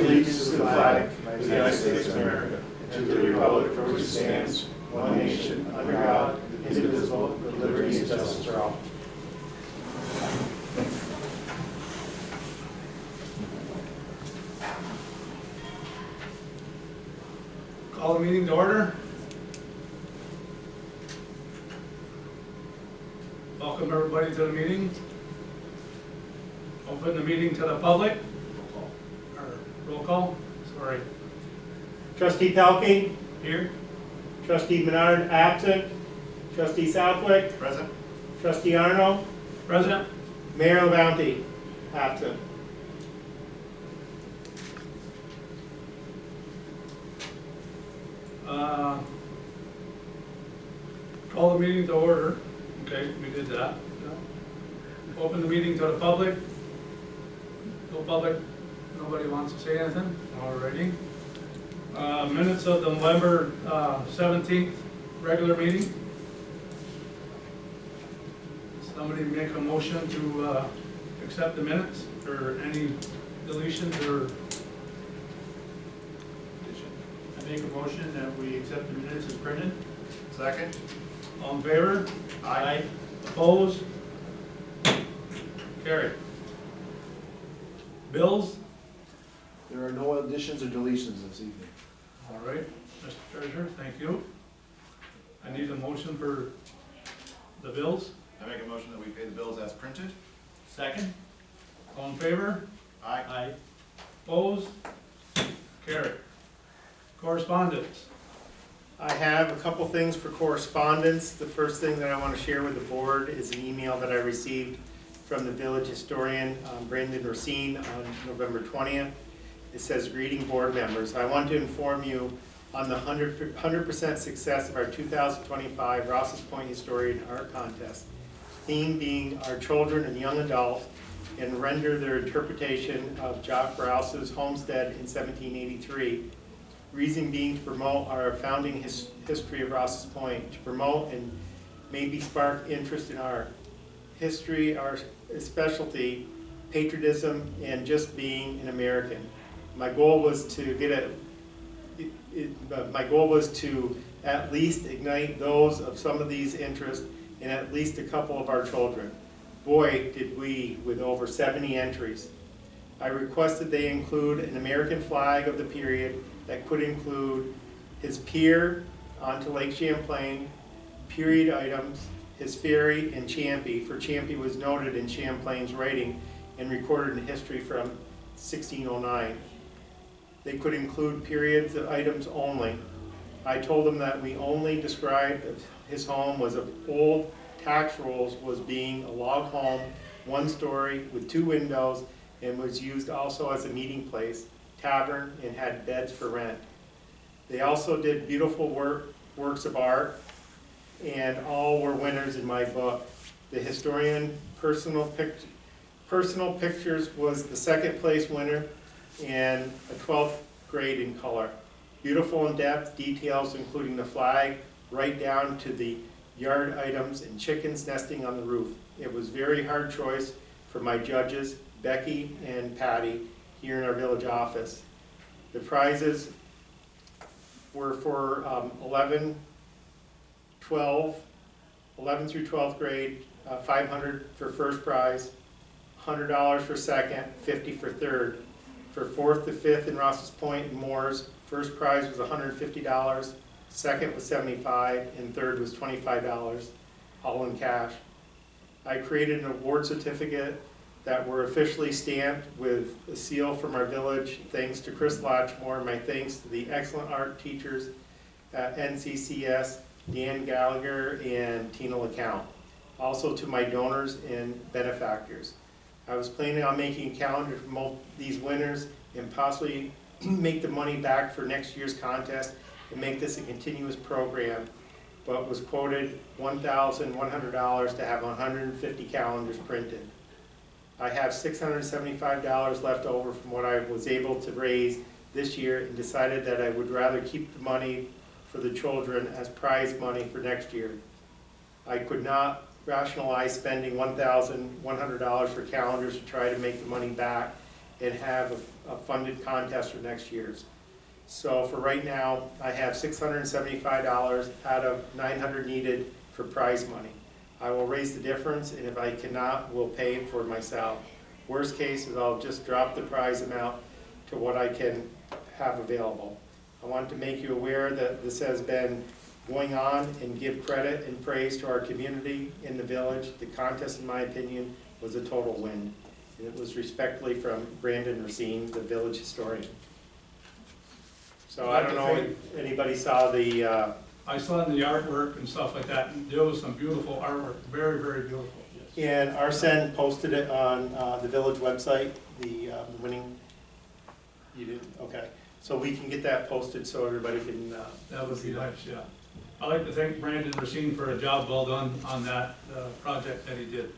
allegiance to the flag of the United States of America, and to the republic for which it stands, one nation, under God, indivisible, with liberty and justice for all. Call the meeting to order. Welcome everybody to the meeting. Open the meeting to the public. Roll call. Sorry. Trustee Pelkey, Here. Trustee Menard absent, Trustee Southwick, Present. Trustee Arnold, Present. Mayor LaBounty absent. Call the meeting to order. Okay, we did that. Yeah. Open the meeting to the public. No public. Nobody wants to say anything? Alrighty. Minutes of the November 17th regular meeting. Somebody make a motion to accept the minutes, or any deletions, or I make a motion that we accept the minutes as printed. Second. all in favor? Aye. Opposed? Carried. Bills? There are no additions or deletions this evening. All right, Mr. Treasurer, thank you. I need a motion for the bills. I make a motion that we pay the bills as printed. Second. All in favor? Aye. Opposed? Carried. Correspondence. I have a couple things for correspondence. The first thing that I want to share with the board is an email that I received from the village historian, Brandon Racine, on November 20th. It says, "Greeting board members. I want to inform you on the 100% success of our 2025 Rouses Point Historian Art Contest. Theme being our children and young adults and render their interpretation of Jock Rouse's homestead in 1783. Reason being to promote our founding history of Rouses Point, to promote and maybe spark interest in our history, our specialty, patriotism, and just being an American. My goal was to at least ignite those of some of these interests in at least a couple of our children. Boy, did we, with over 70 entries. I requested they include an American flag of the period that could include his pier onto Lake Champlain, period items, his ferry, and Champy, for Champy was noted in Champlain's writing and recorded in history from 1609. They could include periods of items only. I told them that we only described his home was of old tax rolls, was being a log home, one story with 2 windows, and was used also as a meeting place, tavern, and had beds for rent. They also did beautiful works of art, and all were winners in my book. The historian personal pictures was the 2nd place winner, and a 12th grade in color. Beautiful in depth details, including the flag, right down to the yard items and chickens nesting on the roof. It was very hard choice for my judges, Becky and Patty, here in our village office. The prizes were for 11 through 12th grade, $500 for first prize, $100 for second, $50 for third. For 4th to 5th in Rouses Point and Moores, first prize was $150, second was $75, and third was $25, all in cash. I created an award certificate that were officially stamped with a seal from our village. Thanks to Chris Latchmore. My thanks to the excellent art teachers at NCCS, Dan Gallagher and Tina LeCount. Also to my donors and benefactors. I was planning on making a calendar to promote these winners and possibly make the money back for next year's contest and make this a continuous program, but was quoted $1,100 to have 150 calendars printed. I have $675 left over from what I was able to raise this year and decided that I would rather keep the money for the children as prize money for next year. I could not rationalize spending $1,100 for calendars to try to make the money back and have a funded contest for next year's. So for right now, I have $675 out of $900 needed for prize money. I will raise the difference, and if I cannot, we'll pay it for myself. Worst case is I'll just drop the prize amount to what I can have available. I want to make you aware that this has been going on and give credit and praise to our community in the village. The contest, in my opinion, was a total win. And it was respectfully from Brandon Racine, the village historian. So I don't know if anybody saw the, I saw the artwork and stuff like that, and there was some beautiful artwork, very, very beautiful. and Arsen posted it on the village website, the winning. You did, okay. So we can get that posted so everybody can. That would be nice, yeah. I'd like to thank Brandon Racine for a job well done on that project that he did.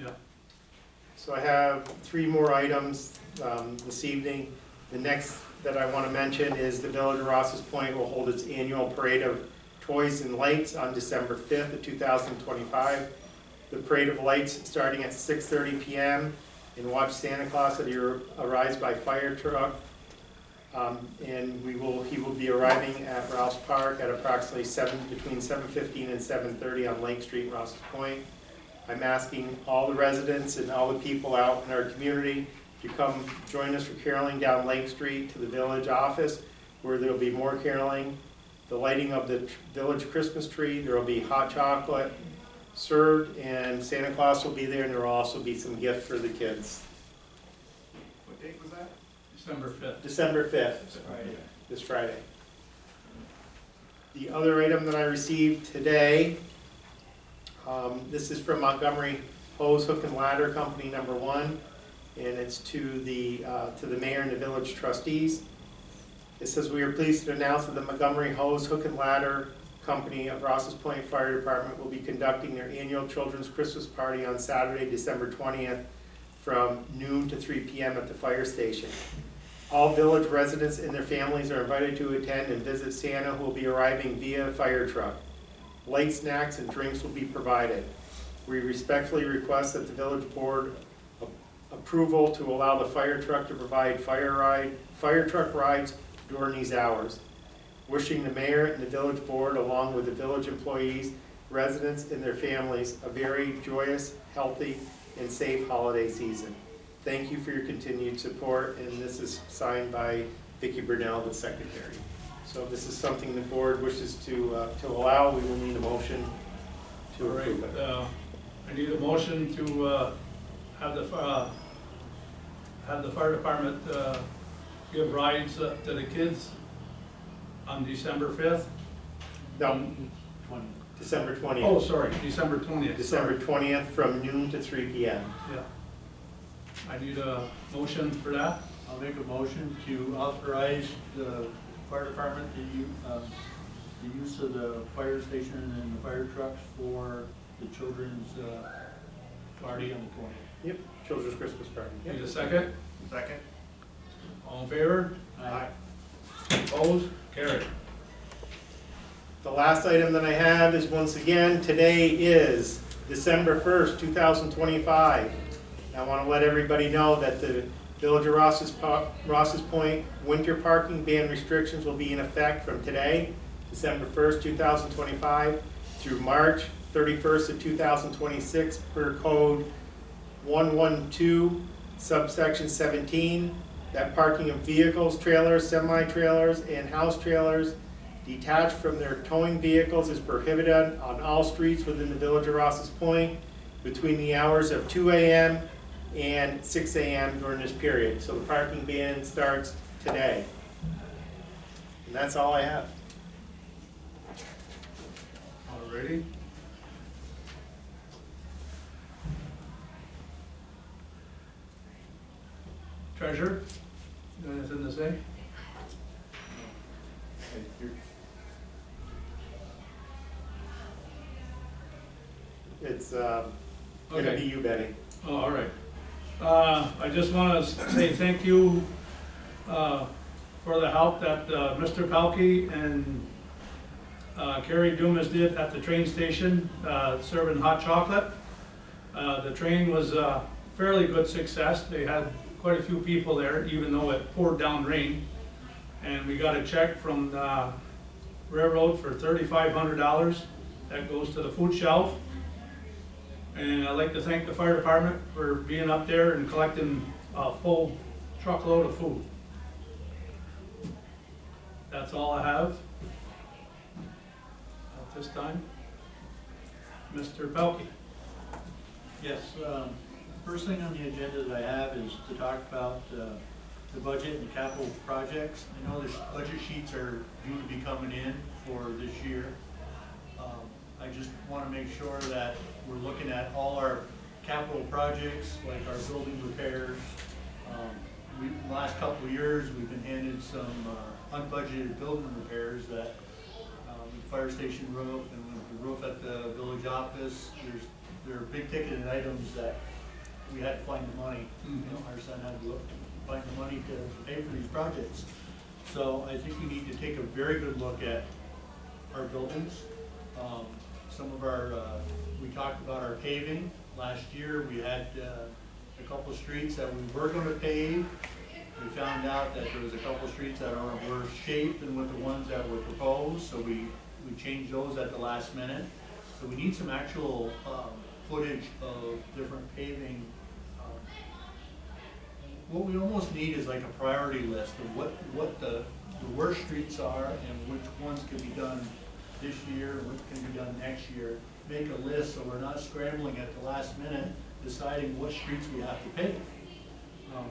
Yeah. So I have 3 more items this evening. The next that I want to mention is the Village of Rouses Point will hold its annual parade of toys and lights on December 5th of 2025. The parade of lights starting at 6:30 p.m. and watch Santa Claus as he arrives by fire truck. And he will be arriving at Rouse Park at approximately between 7:15 and 7:30 on Lake Street, Rouses Point. I'm asking all the residents and all the people out in our community to come join us for caroling down Lake Street to the village office, where there'll be more caroling, the lighting of the village Christmas tree, there'll be hot chocolate served, and Santa Claus will be there, and there will also be some gifts for the kids. What date was that? December 5th. December 5th, this Friday. The other item that I received today, this is from Montgomery Hose Hook and Ladder Company number 1, and it's to the mayor and the village trustees. It says, we are pleased to announce that the Montgomery Hose Hook and Ladder Company of Rouses Point Fire Department will be conducting their annual Children's Christmas Party on Saturday, December 20th from noon to 3 p.m. at the fire station. All village residents and their families are invited to attend and visit Santa, who will be arriving via fire truck. Light snacks and drinks will be provided. We respectfully request that the village board approval to allow the fire truck to provide fire truck rides during these hours. Wishing the mayor and the village board, along with the village employees, residents, and their families, a very joyous, healthy, and safe holiday season. Thank you for your continued support, and this is signed by Vicki Brunel, the secretary. So if this is something the board wishes to allow, we will need a motion to approve it. I need a motion to have the fire department give rides to the kids on December 5th? No, December 20th. Oh, sorry, December 20th. December 20th from noon to 3 p.m. Yeah. I need a motion for that. I'll make a motion to authorize the fire department to use the use of the fire station and the fire trucks for the children's party on the 20th. Yep, children's Christmas party. Yep. Need a second? Second? All in favor? Aye. Opposed? Carried. The last item that I have is, once again, today is December 1st, 2025. I want to let everybody know that the Village of Rouses Point winter parking ban restrictions will be in effect from today, December 1st, 2025, through March 31st of 2026 per code 112, subsection 17, that parking of vehicles, trailers, semi-trailers, and house trailers detached from their towing vehicles is prohibited on all streets within the Village of Rouses Point between the hours of 2 a.m. and 6 a.m. during this period. So the parking ban starts today. And that's all I have. Alrighty. Treasurer, you got anything to say? It's gonna Okay. be you, Benny. Oh, all right. I just want to say thank you for the help that Mr. Palkey and Carrie Dumas did at the train station serving hot chocolate. The train was fairly good success. They had quite a few people there, even though it poured down rain. And we got a check from the railroad for $3,500. That goes to the food shelf. And I'd like to thank the fire department for being up there and collecting a full truckload of food. That's all I have at this time. Mr. Pelkey. Yes, first thing on the agenda that I have is to talk about the budget and capital projects. I know the budget sheets are due to be coming in for this year. I just want to make sure that we're looking at all our capital projects, like our building repairs. The last couple of years, we've been handed some unbudgeted building repairs that the fire station roof and the roof at the village office. There are big ticketed items that we had to find the money. You know, our son had to look to find the money to pay for these projects. So I think we need to take a very good look at our buildings. Some of our, we talked about our paving. Last year, we had a couple of streets that we were gonna pave. We found out that there was a couple of streets that are in worse shape than with the ones that were proposed, so we changed those at the last minute. So we need some actual footage of different paving. What we almost need is like a priority list of what the worst streets are and which ones can be done this year, what can be done next year. Make a list so we're not scrambling at the last minute deciding what streets we have to pave.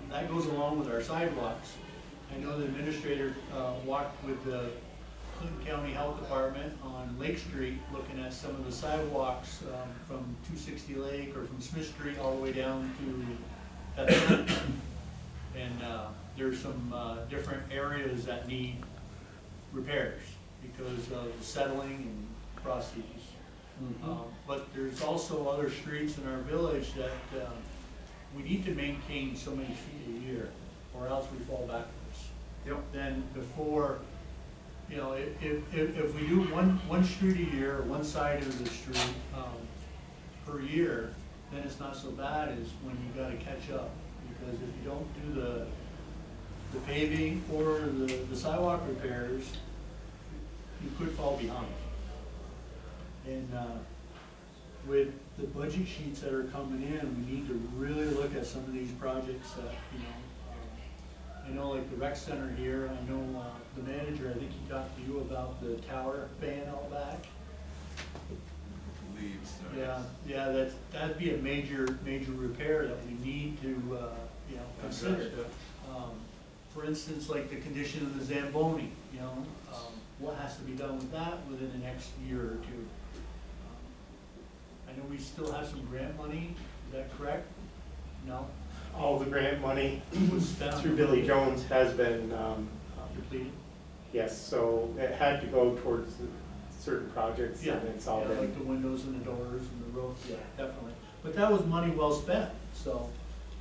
That goes along with our sidewalks. I know the administrator walked with the Clinton County Health Department on Lake Street looking at some of the sidewalks from 260 Lake or from Smith Street all the way down to Pheasant. And there's some different areas that need repairs because of settling and crossings. But there's also other streets in our village that we need to maintain so many feet a year or else we fall backwards. Yep. Then before, you know, if we do one street a year, one side of the street per year, then it's not so bad as when you gotta catch up. Because if you don't do the paving or the sidewalk repairs, you could fall behind. And with the budget sheets that are coming in, we need to really look at some of these projects that, you know, I know like the rec center here, I know the manager, I think he talked to you about the tower fan out back. Leaves. Yeah, that'd be a major repair that we need to, you know, consider. For instance, like the condition of the Zamboni, you know, what has to be done with that within the next year or two? I know we still have some grant money, is that correct? No? All the grant money Was spent through Billy Jones has been, Completed? yes, so it had to go towards certain projects Yeah, and it's all yeah, been. like the windows and the doors and the roof, yeah, definitely. But that was money well spent, so,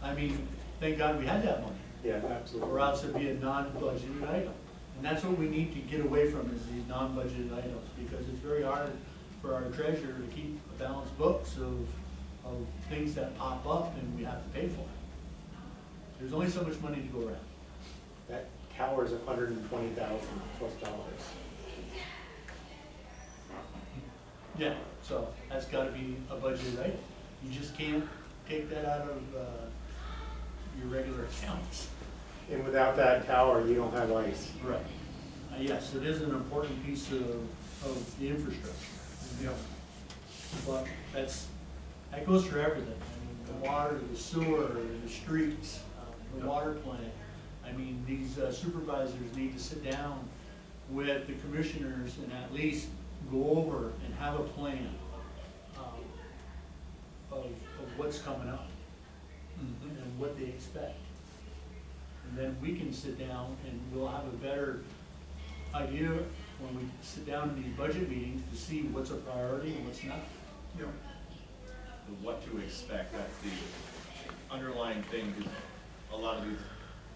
I mean, thank God we had that money. Yeah, absolutely. Or else it'd be a non-budgeted item. And that's what we need to get away from is these non-budgeted items, because it's very hard for our treasurer to keep a balanced books of things that pop up and we have to pay for it. There's only so much money to go around. That tower's $120,000 plus dollars. Yeah, so that's gotta be a budgeted item. You just can't take that out of your regular accounts. And without that tower, you don't have ice. Right. Yes, it is an important piece of the infrastructure. Yeah. But that goes for everything. I mean, the water, the sewer, the streets, the water plant. I mean, these supervisors need to sit down with the commissioners and at least go over and have a plan of what's coming up and what they expect. And then we can sit down and we'll have a better idea when we sit down in these budget meetings to see what's a priority and what's not. Yep. What to expect, that's the underlying thing, because a lot of these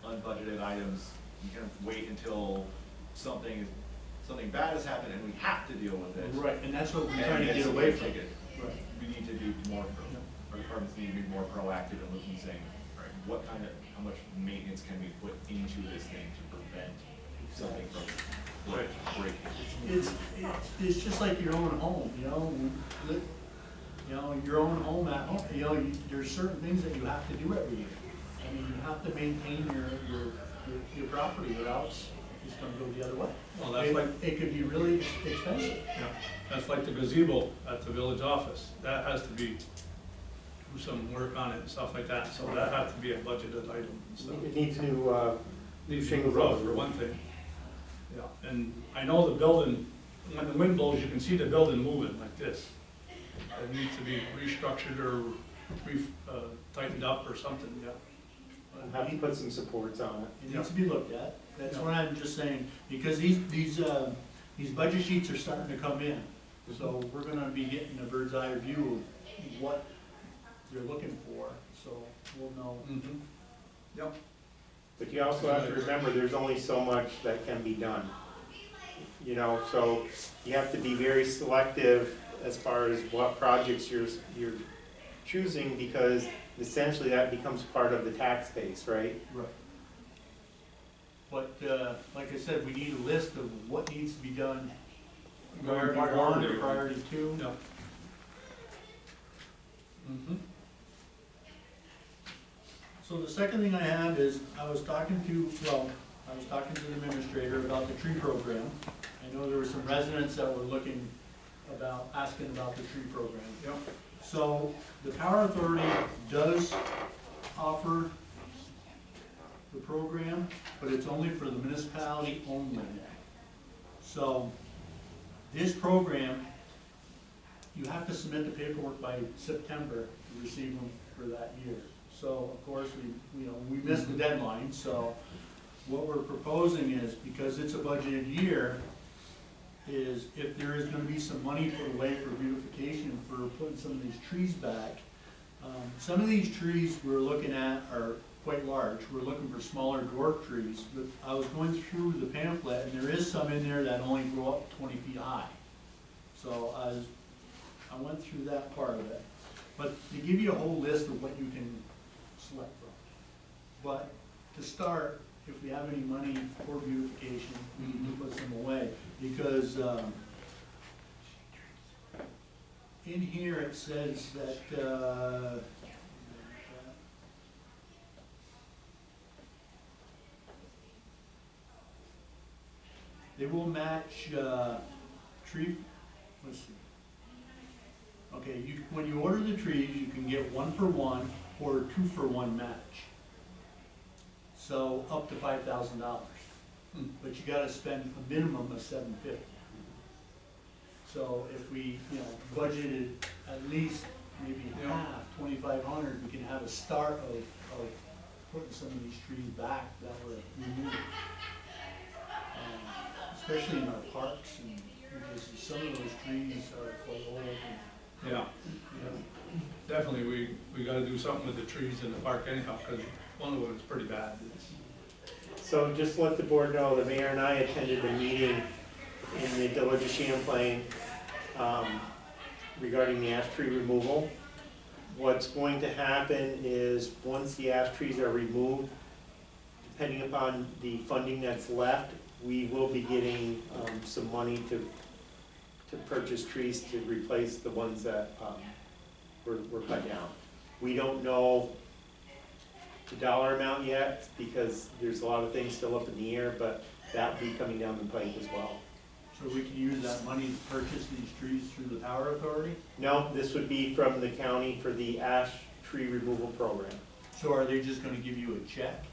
unbudgeted items, you kind of wait until something bad has happened and we have to deal with it. Right, and that's what we're And trying to it's get a away big from. ticket. Right. We need to do more for departments need to be more proactive in looking, saying, all right, how much maintenance can we put into this thing to prevent something from breaking? It's just like your own home, you know, your own home at home, you know, there's certain things that you have to do every year. I mean, you have to maintain your property, or else it's gonna go the other way. Well, that's like, It could be really expensive. yeah, that's like the gazebo at the village office. That has to be, do some work on it and stuff like that, so that has to be a budgeted item and stuff. It needs new, Needs to shingles be rough on for it. one thing. Yeah, and I know the building, when the wind blows, you can see the building moving like this. It needs to be restructured or tightened up or something, yeah. we'll have to put some supports on it. It needs to be looked at, that's what I'm just saying, because these budget sheets are starting to come in. So we're gonna be getting a bird's eye view of what they're looking for, so we'll know. Mm-hmm. Yep. But you also have to remember, there's only so much that can be done. You know, so you have to be very selective as far as what projects you're choosing, because essentially that becomes part of the tax base, right? Right. But, like I said, we need a list of what needs to be done, priority one or priority two. Yep. Mm-hmm. So the second thing I have is, I was talking to the administrator about the tree program. I know there were some residents that were asking about the tree program. Yep. So, the Power Authority does offer the program, but it's only for the municipality only. So, this program, you have to submit the paperwork by September to receive them for that year. So, of course, we missed the deadline, so what we're proposing is, because it's a budgeted year, is if there is gonna be some money put away for beautification, for putting some of these trees back. Some of these trees we're looking at are quite large, we're looking for smaller dwarf trees, but I was going through the pamphlet, and there is some in there that only grow up 20 feet high. So I went through that part of it, but they give you a whole list of what you can select from. But to start, if we have any money for beautification, we need to put some away, because in here it says that they will match tree, let's see. Okay, when you order the trees, you can get 1-for-1 or a 2-for-1 match. So up to $5,000, but you gotta spend a minimum of $750. So if we, budgeted at least maybe half, $2,500, we can have a start of putting some of these trees back that were removed. Especially in our parks, and because some of those trees are quite old. Yeah, definitely, we gotta do something with the trees in the park anyhow, because one of them is pretty bad. So just to let the board know, the mayor and I attended a meeting in the village of Champlain regarding the ash tree removal. What's going to happen is, once the ash trees are removed, depending upon the funding that's left, we will be getting some money to purchase trees to replace the ones that were cut down. We don't know the dollar amount yet, because there's a lot of things still up in the air, but that will be coming down the pipe as well. So we can use that money to purchase these trees through the Power Authority? No, this would be from the county for the ash tree removal program. So are they just gonna give you a check?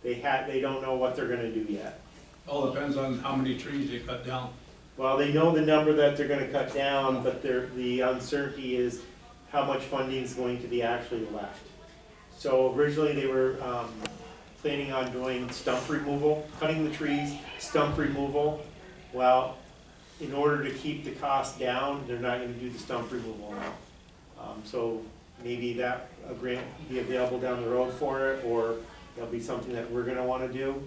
They don't know what they're gonna do yet. All depends on how many trees they cut down. Well, they know the number that they're gonna cut down, but the uncertainty is how much funding is going to be actually left. So originally they were planning on doing stump removal, cutting the trees, stump removal. Well, in order to keep the cost down, they're not gonna do the stump removal now. So maybe that a grant will be available down the road for it, or that'll be something that we're gonna wanna do.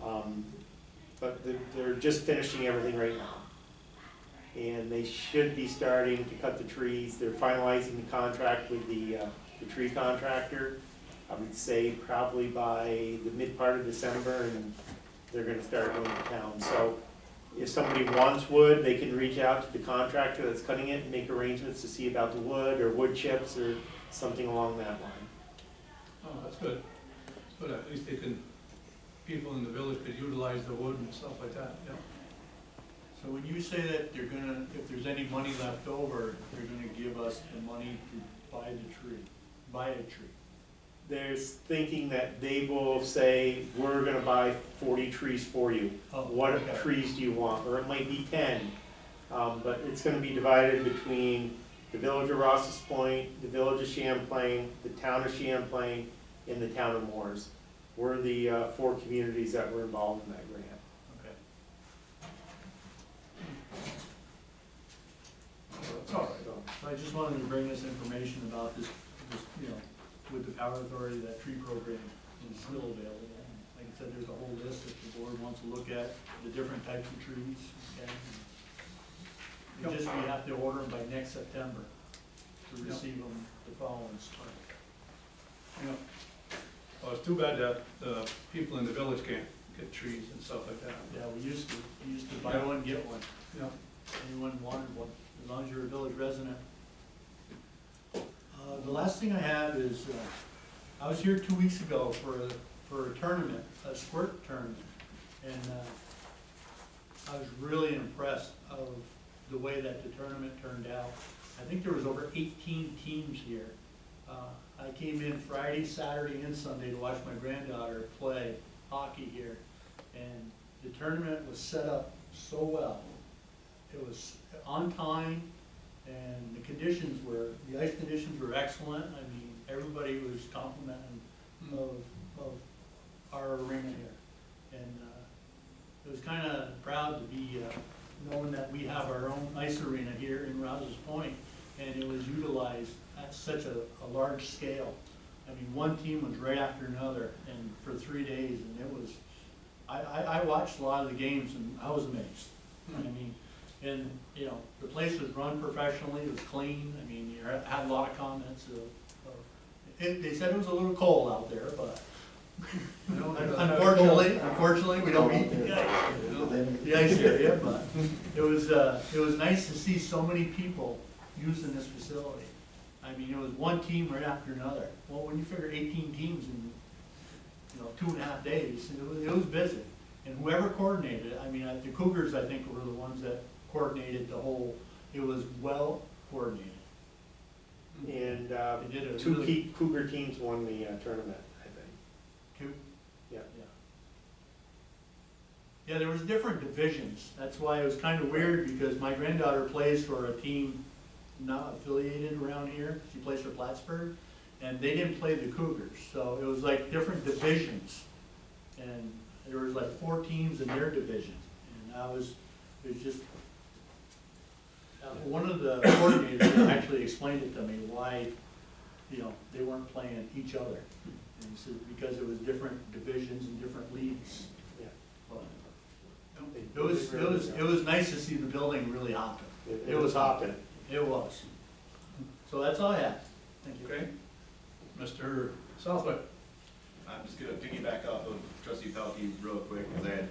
But they're just finishing everything right now. And they should be starting to cut the trees. They're finalizing the contract with the the tree contractor. I would say probably by the mid part of December, and they're gonna start going to town. So if somebody wants wood, they can reach out to the contractor that's cutting it and make arrangements to see about the wood or wood chips or something along that line. Oh, that's good. That's good, at least they can, people in the village could utilize the wood and stuff like that, yeah. So when you say that they're gonna, if there's any money left over, they're gonna give us the money to buy a tree. There's thinking that they will say, we're gonna buy 40 trees for you. Oh, What okay. trees do you want? Or it might be 10. But it's gonna be divided between the village of Ross's Point, the village of Champlain, the town of Champlain, and the town of Moores. We're the 4 communities that were involved in that grant. Okay. That's all right. So I just wanted to bring this information about this, you know, with the Power Authority, that tree program is still available. Like I said, there's a whole list if the board wants to look at the different types of trees. Okay? It's just we have to order them by next September to receive them the following spring. Yeah. Well, it's too bad that the people in the village can't get trees and stuff like that. Yeah, we used to buy one, get one. Yeah. Anyone wanted one, as long as you're a village resident. The last thing I have is, I was here 2 weeks ago for a tournament, a squirt tournament, and I was really impressed of the way that the tournament turned out. I think there was over 18 teams here. I came in Friday, Saturday, and Sunday to watch my granddaughter play hockey here, and the tournament was set up so well. It was on time, and the ice conditions were excellent. I mean, everybody was complimenting of our arena here. And it was kind of proud to be knowing that we have our own ice arena here in Rouses Point, and it was utilized at such a large scale. I mean, one team was right after another, and for 3 days, and it was, I watched a lot of the games, and I was amazed. I mean, and, you know, the place was run professionally, it was clean. I mean, you had a lot of comments they said it was a little cold out there, but unfortunately, we don't eat the ice area, but it was nice to see so many people using this facility. I mean, it was one team right after another. Well, when you figure 18 teams in, 2.5 days, it was busy. And whoever coordinated it, I mean, the Cougars, I think, were the ones that coordinated the whole, it was well coordinated. And They did a 2 really- Cougar teams won the tournament, I think. Two? Yeah. Yeah, there was different divisions. That's why it was kind of weird, because my granddaughter plays for a team not affiliated around here. She plays for Plattsburgh, and they didn't play the Cougars. So it was like different divisions. And there was like 4 teams in their division. And it was just, one of the coordinators actually explained it to me, why, they weren't playing each other. And he said, because it was different divisions and different leagues. Yeah. But it was nice to see the building really hopping. It was hopping. It was. So that's all I have. Thank you. Okay. Mr. Southwick? I'm just gonna piggyback off of Trustee Pelkey real quick, because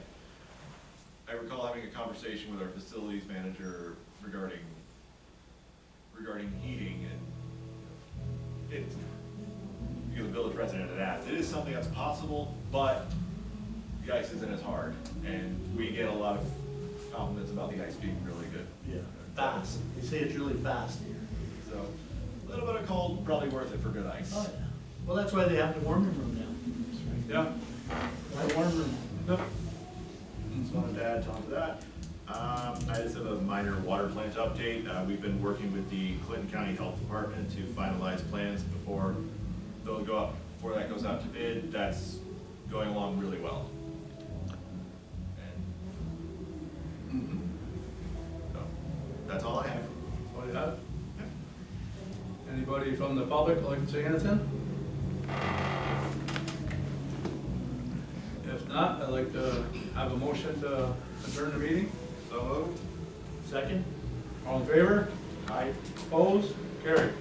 I recall having a conversation with our facilities manager regarding heating, and it's, because the village resident had asked, it is something that's possible, but the ice isn't as hard, and we get a lot of compliments about the ice being really good. Yeah, fast. They say it's really fast here. So, a little bit of cold, probably worth it for good ice. Oh, yeah. Well, that's why they have the warming room now. Yeah. The warming room. Yep. Just wanted to add on to that. I just have a minor water plant update. We've been working with the Clinton County Health Department to finalize plans before that goes out to bid. That's going along really well. And so, that's all I have. What do you have? Anybody from the public like to say anything? If not, I'd like to have a motion to adjourn the meeting. So moved. Second? All in favor? Aye. Opposed? Carried.